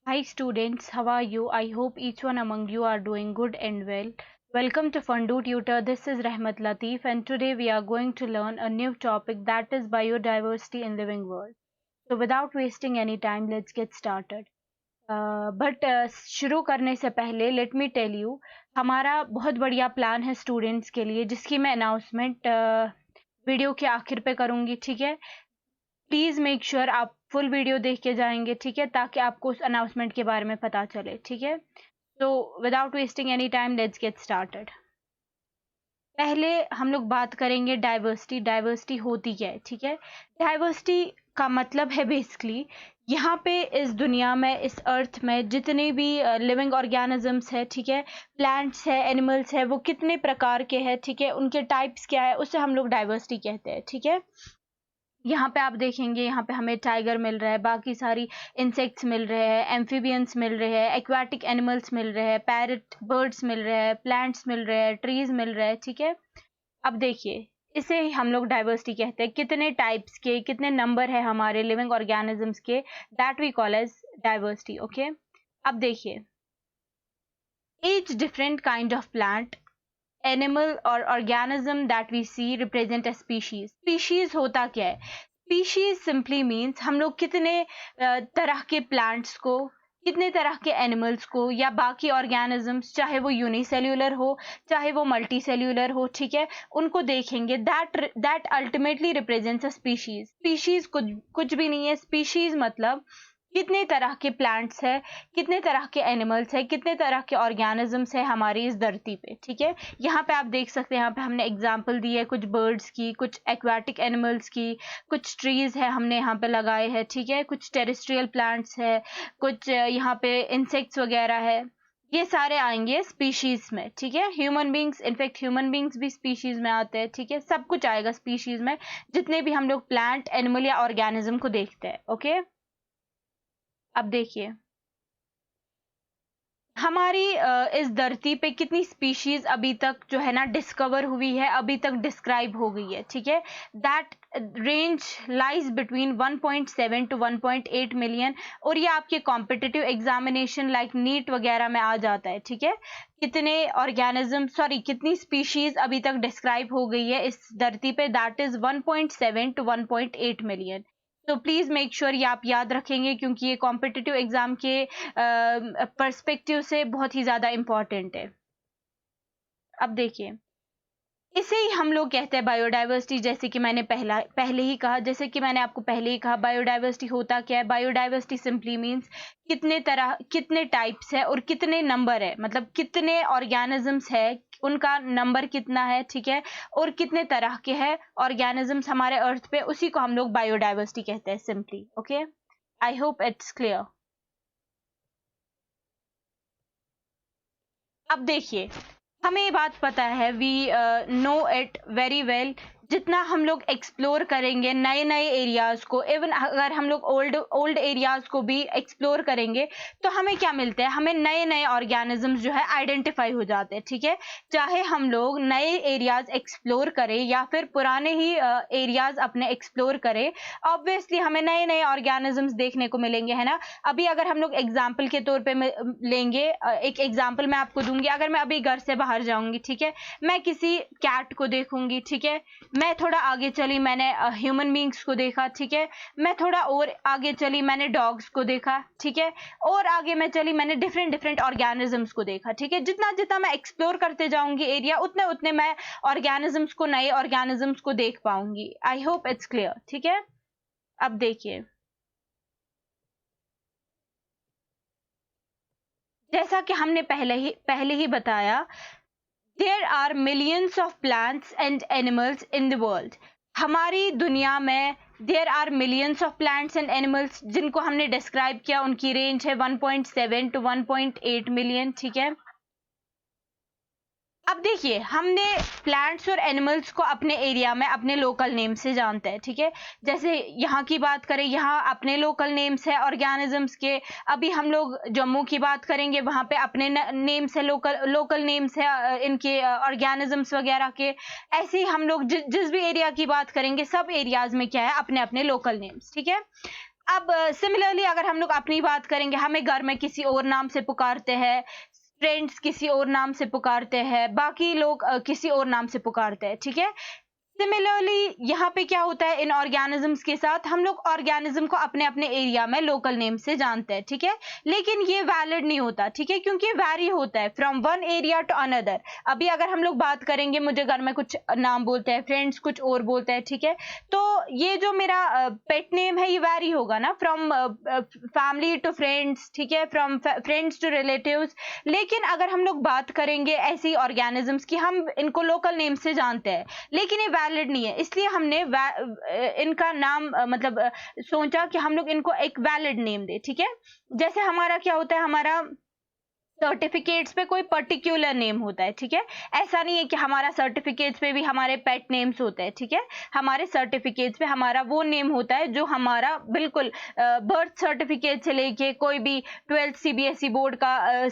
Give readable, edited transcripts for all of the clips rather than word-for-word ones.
Hi students, how are you? I hope each one among you are doing good and well. Welcome to Fundu Tutor. This is Rahmat Latif and today we are going to learn a new topic that is biodiversity in living world. So without wasting any time, let's get started. शुरू करने से पहले let me tell you हमारा बहुत बढ़िया plan है students के लिए जिसकी मैं अनाउंसमेंट वीडियो के आखिर पे करूंगी, ठीक है। प्लीज मेक श्योर आप फुल वीडियो देख के जाएंगे, ठीक है, ताकि आपको उस अनाउंसमेंट के बारे में पता चले, ठीक है। तो without wasting any time let's get started. पहले हम लोग बात करेंगे डाइवर्सिटी। डाइवर्सिटी होती क्या है, ठीक है। डाइवर्सिटी का मतलब है बेसिकली यहाँ पे इस दुनिया में, इस अर्थ में जितने भी लिविंग ऑर्गेनिजम्स है, ठीक है, प्लांट्स है, एनिमल्स है, वो कितने प्रकार के हैं, ठीक है, उनके टाइप्स क्या है, उससे हम लोग डाइवर्सिटी कहते हैं, ठीक है। यहाँ पे आप देखेंगे, यहाँ पे हमें टाइगर मिल रहा है, बाकी सारी इंसेक्ट्स मिल रहे हैं, एम्फीबियंस मिल रहे हैं, एक्वाटिक एनिमल्स मिल रहे हैं, पैरट बर्ड्स मिल रहे हैं, प्लांट्स मिल रहे हैं, ट्रीज मिल रहे हैं, ठीक है। अब देखिए, इसे हम लोग डाइवर्सिटी कहते हैं। कितने टाइप्स के, कितने नंबर है हमारे लिविंग ऑर्गेनिजम्स के, that we call as diversity, okay. अब देखिए, each different kind of plant, animal or organism that we see represent a species. Species होता क्या है? Species simply means हम लोग कितने तरह के plants को, कितने तरह के एनिमल्स को या बाकी ऑर्गेनिजम्स, चाहे वो यूनिसेल्यूलर हो चाहे वो मल्टी सेल्यूलर हो, ठीक है, उनको देखेंगे। That ultimately represents a species. Species कुछ भी नहीं है। स्पीशीज मतलब कितने तरह के प्लांट्स है, कितने तरह के एनिमल्स है, कितने तरह के ऑर्गेनिजम्स है हमारी इस धरती पे, ठीक है। यहाँ पे आप देख सकते हैं, यहाँ पे हमने एग्जांपल दी है कुछ बर्ड्स की, कुछ एक्वाटिक एनिमल्स की, कुछ ट्रीज है हमने यहाँ पे लगाए हैं, ठीक है, कुछ टेरेस्ट्रियल प्लांट्स है, कुछ यहाँ पे इंसेक्ट्स वगैरह है। ये सारे आएंगे स्पीशीज में, ठीक है। Human beings, in fact human beings भी स्पीशीज में आते हैं, ठीक है। सब कुछ आएगा स्पीशीज में, जितने भी हम लोग प्लांट, एनिमल या ऑर्गेनिज्म को देखते हैं, ओके। अब देखिए, हमारी इस धरती पे कितनी स्पीशीज अभी तक जो है ना डिस्कवर हुई है, अभी तक डिस्क्राइब हो गई है, ठीक है। That range lies between 1.7 to 1.8 million. और ये आपके कॉम्पिटिटिव एग्जामिनेशन लाइक नीट वगैरह में आ जाता है, ठीक है। कितने ऑर्गेनिज्म, सॉरी, कितनी स्पीशीज अभी तक डिस्क्राइब हो गई है इस धरती पे, दैट इज 1.7 to 1.8 मिलियन। तो प्लीज मेक श्योर ये आप याद रखेंगे, क्योंकि ये कॉम्पिटिटिव एग्जाम के पर्सपेक्टिव से बहुत ही ज्यादा इंपॉर्टेंट है। अब देखिए, इसे ही हम लोग कहते हैं बायोडाइवर्सिटी। जैसे कि मैंने पहले ही कहा, जैसे कि मैंने आपको पहले ही कहा, बायोडाइवर्सिटी होता क्या है। बायोडाइवर्सिटी सिंपली मींस कितने तरह, कितने टाइप्स है और कितने नंबर है, मतलब कितने ऑर्गेनिजम्स है, उनका नंबर कितना है, ठीक है, और कितने तरह के हैं ऑर्गेनिजम्स हमारे अर्थ पे, उसी को हम लोग बायोडाइवर्सिटी कहते हैं simply, okay. I hope it's clear. अब देखिए, हमें ये बात पता है, we know it very well, जितना हम लोग एक्सप्लोर करेंगे नए नए एरियाज को, इवन अगर हम लोग ओल्ड एरियाज को भी एक्सप्लोर करेंगे, तो हमें क्या मिलता है, हमें नए नए ऑर्गेनिजम्स जो है आइडेंटिफाई हो जाते हैं, ठीक है। चाहे हम लोग नए एरियाज एक्सप्लोर करें या फिर पुराने ही एरियाज अपने एक्सप्लोर करें, ऑब्वियसली हमें नए नए ऑर्गेनिजम्स देखने को मिलेंगे, है ना। अभी अगर हम लोग एग्जाम्पल के तौर पे लेंगे, एक एग्जाम्पल मैं आपको दूंगी। अगर मैं अभी घर से बाहर जाऊंगी, ठीक है, मैं किसी कैट को देखूंगी, ठीक है, मैं थोड़ा आगे चली, मैंने ह्यूमन बींग्स को देखा, ठीक है, मैं थोड़ा और आगे चली, मैंने डॉग्स को देखा, ठीक है, और आगे मैं चली, मैंने डिफरेंट डिफरेंट ऑर्गेनिजम्स को देखा, ठीक है। जितना जितना मैं एक्सप्लोर करते जाऊंगी एरिया, उतने उतने मैं ऑर्गेनिजम्स को, नए ऑर्गेनिजम्स को देख पाऊंगी। आई होप इट्स क्लियर, ठीक है। अब देखिए, जैसा कि हमने पहले ही बताया, there are millions of plants and animals in the world. हमारी दुनिया में there are millions of plants and animals, जिनको हमने डिस्क्राइब किया, उनकी रेंज है 1.7 to 1.8 मिलियन, ठीक है। अब देखिए, हमने प्लांट्स और एनिमल्स को अपने एरिया में अपने लोकल नेम से जानते हैं, ठीक है। जैसे यहाँ की बात करें, यहाँ अपने लोकल नेम्स है ऑर्गेनिजम्स के। अभी हम लोग जम्मू की बात करेंगे, वहां पे अपने नेम्स है, लोकल नेम्स है इनके ऑर्गेनिजम्स वगैरह के। ऐसे ही हम लोग जिस भी एरिया की बात करेंगे, सब एरियाज में क्या है, अपने अपने लोकल नेम्स, ठीक है। अब सिमिलरली अगर हम लोग अपनी बात करेंगे, हमें घर में किसी और नाम से पुकारते हैं, फ्रेंड्स किसी और नाम से पुकारते हैं, बाकी लोग किसी और नाम से पुकारते हैं, ठीक है। सिमिलरली यहाँ पे क्या होता है इन ऑर्गेनिजम्स के साथ, हम लोग ऑर्गेनिज्म को अपने अपने एरिया में लोकल नेम से जानते हैं, ठीक है। लेकिन ये वैलिड नहीं होता, ठीक है, क्योंकि वैरी होता है from one area to another. अभी अगर हम लोग बात करेंगे, मुझे घर में कुछ नाम बोलते हैं, फ्रेंड्स कुछ और बोलते हैं, ठीक है, तो ये जो मेरा पेट नेम है ये वैरी होगा ना फ्रॉम फैमिली टू फ्रेंड्स, ठीक है, फ्रॉम फ्रेंड्स टू रिलेटिव्स। लेकिन अगर हम लोग बात करेंगे ऐसी ऑर्गेनिजम्स की, हम इनको लोकल नेम से जानते हैं लेकिन ये वैलिड नहीं है, इसलिए हमने इनका नाम मतलब सोचा कि हम लोग इनको एक वैलिड नेम दे, ठीक है। जैसे हमारा क्या होता है, हमारा सर्टिफिकेट्स पे कोई पर्टिकुलर नेम होता है, ठीक है। ऐसा नहीं है कि हमारा सर्टिफिकेट्स पे भी हमारे पेट नेम्स होते हैं, ठीक है। हमारे सर्टिफिकेट्स पे हमारा वो नेम होता है जो हमारा बिल्कुल बर्थ सर्टिफिकेट से लेके कोई भी 12th सीबीएसई बोर्ड का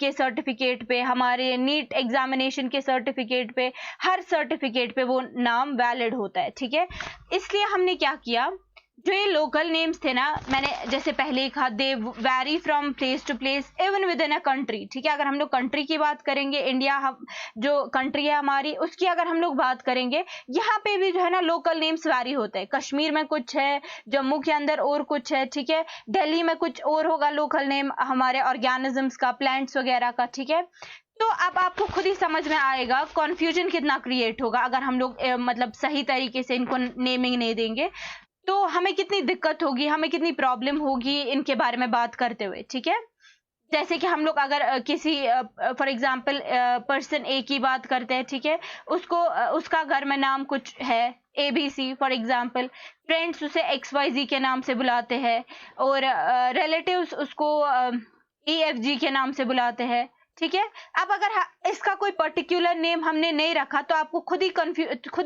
के सर्टिफिकेट पे, हमारे नीट एग्जामिनेशन के सर्टिफिकेट पे, हर सर्टिफिकेट पे वो नाम वैलिड होता है, ठीक है। इसलिए हमने क्या किया, जो ये लोकल नेम्स थे ना, मैंने जैसे पहले ही कहा, they vary from place to place even within a country, ठीक है। अगर हम लोग कंट्री की बात करेंगे, इंडिया हम जो कंट्री है हमारी, उसकी अगर हम लोग बात करेंगे, यहाँ पे भी जो है ना लोकल नेम्स वैरी होते हैं। कश्मीर में कुछ है, जम्मू के अंदर और कुछ है, ठीक है, दिल्ली में कुछ और होगा लोकल नेम हमारे ऑर्गेनिजम्स का, प्लांट्स वगैरह का, ठीक है। तो अब आपको खुद ही समझ में आएगा कॉन्फ्यूजन कितना क्रिएट होगा अगर हम लोग मतलब सही तरीके से इनको नेमिंग नहीं देंगे, तो हमें कितनी दिक्कत होगी, हमें कितनी प्रॉब्लम होगी इनके बारे में बात करते हुए, ठीक है। जैसे कि हम लोग अगर किसी फॉर एग्जांपल पर्सन ए की बात करते हैं, ठीक है, उसको उसका घर में नाम कुछ है ABC फॉर एग्जांपल, फ्रेंड्स उसे XYZ के नाम से बुलाते हैं, और रिलेटिव्स उसको EFG के नाम से बुलाते हैं, ठीक है। अब अगर इसका कोई पर्टिकुलर नेम हमने नहीं रखा तो आपको खुद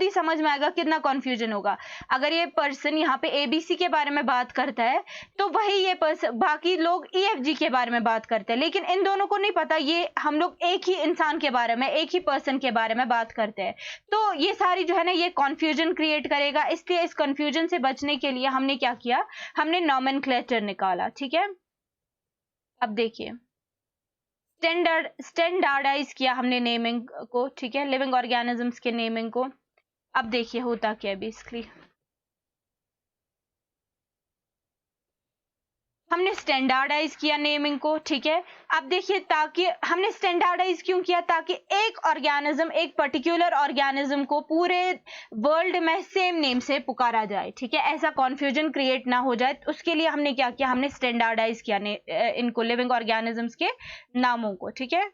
ही समझ में आएगा कितना कंफ्यूजन होगा। अगर ये पर्सन यहाँ पे ABC के बारे में बात करता है तो वही ये पर्सन बाकी लोग EFG के बारे में बात करते हैं, लेकिन इन दोनों को नहीं पता ये हम लोग एक ही इंसान के बारे में, एक ही पर्सन के बारे में बात करते हैं। तो ये सारी जो है ना ये कंफ्यूजन क्रिएट करेगा, इसलिए इस कंफ्यूजन से बचने के लिए हमने क्या किया, हमने नॉमेनक्लेचर निकाला, ठीक है। अब देखिए, स्टैंडर्डाइज किया हमने नेमिंग को, ठीक है, लिविंग ऑर्गेनिजम्स के नेमिंग को। अब देखिए होता क्या है बेसिकली, हमने स्टैंडर्डाइज किया नेमिंग को, ठीक है। अब देखिए, ताकि हमने स्टैंडर्डाइज क्यों किया, ताकि एक ऑर्गेनिज्म, एक पर्टिकुलर ऑर्गेनिज्म को पूरे वर्ल्ड में सेम नेम से पुकारा जाए, ठीक है, ऐसा कॉन्फ्यूजन क्रिएट ना हो जाए। तो उसके लिए हमने क्या किया, हमने स्टैंडर्डाइज किया इनको लिविंग ऑर्गेनिजम्स के नामों को, ठीक है।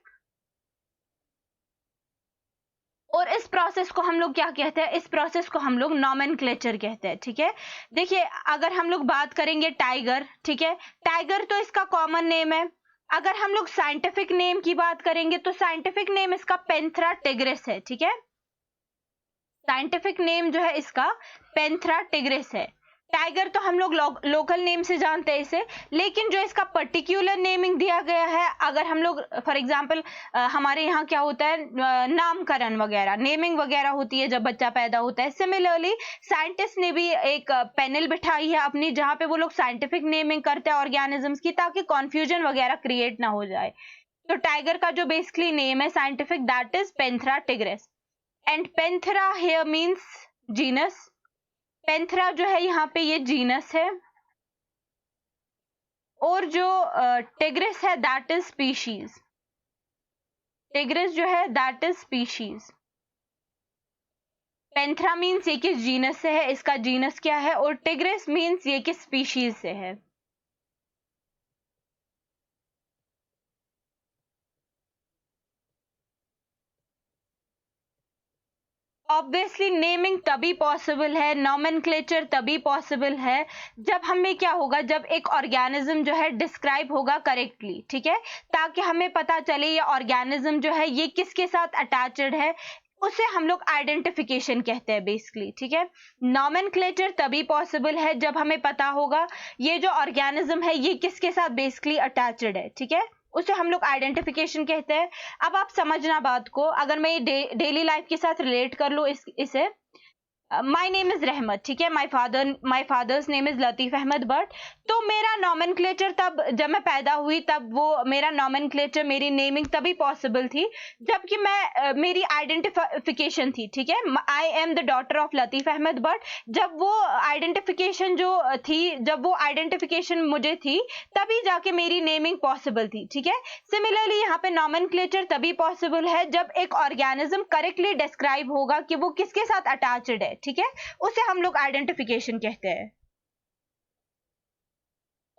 और इस प्रोसेस को हम लोग क्या कहते हैं, इस प्रोसेस को हम लोग नॉमेनक्लेचर कहते हैं, ठीक है। देखिए, अगर हम लोग बात करेंगे टाइगर, ठीक है, टाइगर तो इसका कॉमन नेम है। अगर हम लोग साइंटिफिक नेम की बात करेंगे तो साइंटिफिक नेम इसका पेंथ्रा टिग्रिस है, ठीक है। साइंटिफिक नेम जो है इसका पेंथ्रा टिग्रिस है। टाइगर तो हम लोग लोकल नेम से जानते हैं इसे, लेकिन जो इसका पर्टिकुलर नेमिंग दिया गया है, अगर हम लोग फॉर एग्जांपल हमारे यहाँ क्या होता है, नामकरण वगैरह, नेमिंग वगैरह होती है जब बच्चा पैदा होता है। सिमिलरली साइंटिस्ट ने भी एक पैनल बिठाई है अपनी, जहां पे वो लोग साइंटिफिक नेमिंग करते हैं ऑर्गेनिजम्स की, ताकि कॉन्फ्यूजन वगैरह क्रिएट ना हो जाए। तो टाइगर का जो बेसिकली नेम है scientific, that is panthera tigris, and panthera here means genus. Panthera जो है यहाँ पे ये जीनस है, और जो टिग्रिस है दैट इज स्पीशीज। टिग्रिस जो है दैट इज स्पीशीज। पेंथ्रा मीन्स ये किस जीनस से है, इसका जीनस क्या है, और टिग्रिस मीन्स ये किस स्पीशीज से है। ऑब्वियसली नेमिंग तभी पॉसिबल है, नॉमेनक्लेचर तभी पॉसिबल है जब हमें क्या होगा, जब एक ऑर्गेनिज्म जो है डिस्क्राइब होगा करेक्टली, ठीक है, ताकि हमें पता चले ये ऑर्गेनिज्म जो है ये किसके साथ अटैच्ड है, उसे हम लोग आइडेंटिफिकेशन कहते हैं बेसिकली, ठीक है। नॉमेनक्लेचर तभी पॉसिबल है जब हमें पता होगा ये जो ऑर्गेनिज्म है ये किसके साथ बेसिकली अटैच्ड है, ठीक है, उसे हम लोग आइडेंटिफिकेशन कहते हैं। अब आप समझना बात को, अगर मैं डेली लाइफ के साथ रिलेट कर लूं इसे, माई नेम इज रहमत, ठीक है, माई फादर्स नेम इज लतीफ़ अहमद भट्ट। तो मेरा नॉमेनक्लेचर तब जब मैं पैदा हुई तब वो मेरा नॉमेनक्लेचर, मेरी नेमिंग तभी पॉसिबल थी जबकि मैं मेरी आइडेंटिफिकेशन थी, ठीक है, I am the daughter of Latif Ahmad Bhatt. जब वो आइडेंटिफिकेशन जो थी, जब वो आइडेंटिफिकेशन मुझे थी, तभी जाके मेरी नेमिंग पॉसिबल थी, ठीक है। सिमिलरली यहाँ पे नॉमेनक्लेचर तभी पॉसिबल है जब एक ऑर्गेनिज्म करेक्टली डिस्क्राइब होगा कि वो किसके साथ अटैच्ड है, ठीक है, उसे हम लोग आइडेंटिफिकेशन कहते हैं।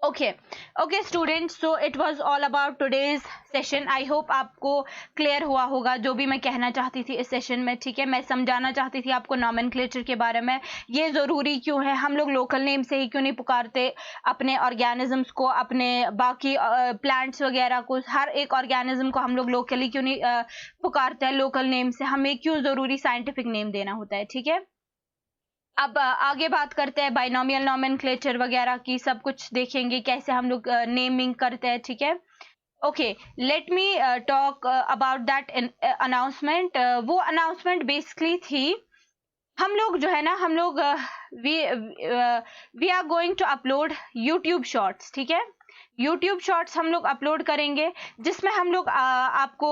Okay students, so it was all about today's session. I hope आपको क्लियर हुआ होगा जो भी मैं कहना चाहती थी इस सेशन में, ठीक है। मैं समझाना चाहती थी आपको नॉमेनक्लेचर के बारे में, ये ज़रूरी क्यों है, हम लोग लोकल नेम से ही क्यों नहीं पुकारते अपने ऑर्गेनिजम्स को, अपने बाकी प्लांट्स वगैरह को, हर एक ऑर्गेनिज्म को हम लोग लोकली क्यों नहीं पुकारते हैं लोकल नेम से, हमें क्यों ज़रूरी साइंटिफिक नेम देना होता है, ठीक है। अब आगे बात करते हैं बाइनोमियल नॉमेनक्लेचर वगैरह की, सब कुछ देखेंगे कैसे हम लोग नेमिंग करते हैं, ठीक है। Okay, let me talk about that announcement. वो अनाउंसमेंट बेसिकली थी, हम लोग जो है ना, हम लोग we are going to upload YouTube shorts, ठीक है। यूट्यूब शॉर्ट्स हम लोग अपलोड करेंगे जिसमें हम लोग आपको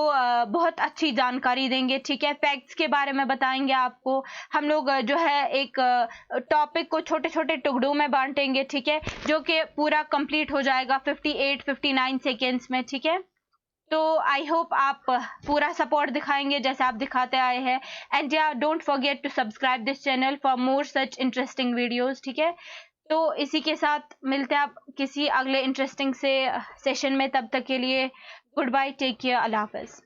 बहुत अच्छी जानकारी देंगे, ठीक है, फैक्ट्स के बारे में बताएंगे आपको। हम लोग जो है एक टॉपिक को छोटे छोटे टुकड़ों में बांटेंगे, ठीक है, जो कि पूरा कंप्लीट हो जाएगा 58-59 सेकेंड्स में, ठीक है। तो आई होप आप पूरा सपोर्ट दिखाएंगे जैसे आप दिखाते आए हैं। And ya don't forget to subscribe this channel for more such interesting videos, ठीक है। तो इसी के साथ मिलते हैं आप किसी अगले इंटरेस्टिंग से सेशन में, तब तक के लिए गुड बाय, टेक केयर, अल्लाह हाफिज।